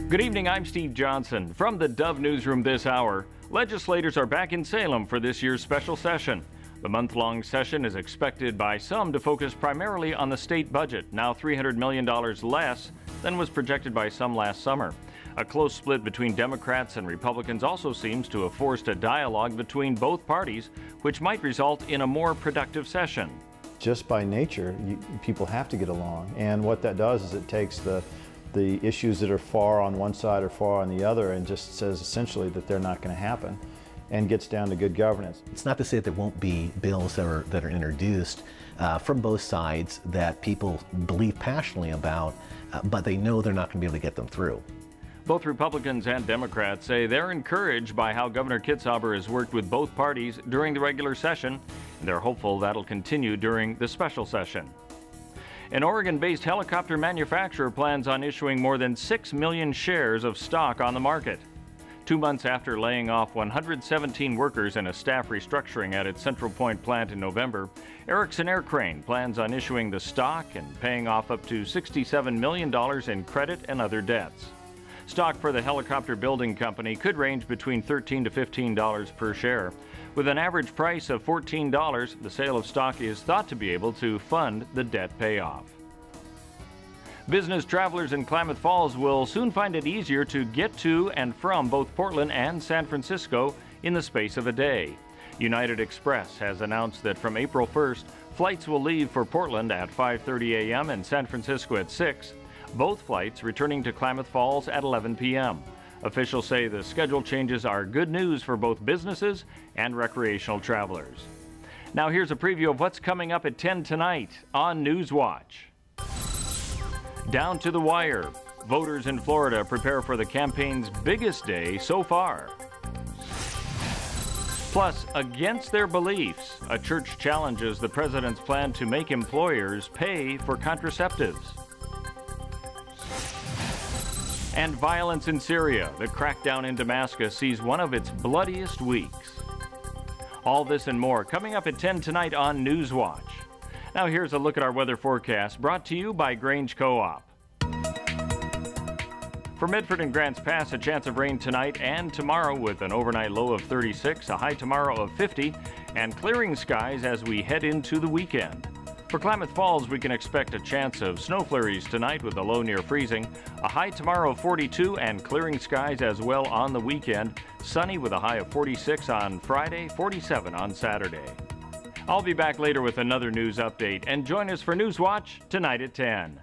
Good evening, I'm Steve Johnson. From the Dove Newsroom this hour, legislators are back in Salem for this year's special session. The month-long session is expected by some to focus primarily on the state budget, now $300 million less than was projected by some last summer. A close split between Democrats and Republicans also seems to have forced a dialogue between both parties, which might result in a more productive session. Just by nature, people have to get along, and what that does is it takes the issues that are far on one side or far on the other and just says essentially that they're not going to happen, and gets down to good governance. It's not to say that there won't be bills that are introduced from both sides that people believe passionately about, but they know they're not going to be able to get them through. Both Republicans and Democrats say they're encouraged by how Governor Kitzhaber has worked with both parties during the regular session, and they're hopeful that'll continue during the special session. An Oregon-based helicopter manufacturer plans on issuing more than 6 million shares of stock on the market. 2 months after laying off 117 workers in a staff restructuring at its Central Point plant in November, Erickson Air-Crane plans on issuing the stock and paying off up to $67 million in credit and other debts. Stock for the helicopter building company could range between $13 to $15 per share. With an average price of $14, the sale of stock is thought to be able to fund the debt payoff. Business travelers in Klamath Falls will soon find it easier to get to and from both Portland and San Francisco in the space of a day. United Express has announced that from April 1st, flights will leave for Portland at 5:30 a.m. and San Francisco at 6, both flights returning to Klamath Falls at 11 p.m. Officials say the schedule changes are good news for both businesses and recreational travelers. Now here's a preview of what's coming up at 10 tonight on Newswatch. Down to the wire. Voters in Florida prepare for the campaign's biggest day so far. Plus, against their beliefs, a church challenges the president's plan to make employers pay for contraceptives. And violence in Syria. The crackdown in Damascus sees one of its bloodiest weeks. All this and more coming up at 10 tonight on Newswatch. Now here's a look at our weather forecast brought to you by Grange Co-op. For Medford and Grants Pass, a chance of rain tonight and tomorrow with an overnight low of 36, a high tomorrow of 50, and clearing skies as we head into the weekend. For Klamath Falls, we can expect a chance of snow flurries tonight with a low near freezing, a high tomorrow of 42 and clearing skies as well on the weekend, sunny with a high of 46 on Friday, 47 on Saturday. I'll be back later with another news update, and join us for Newswatch tonight at 10.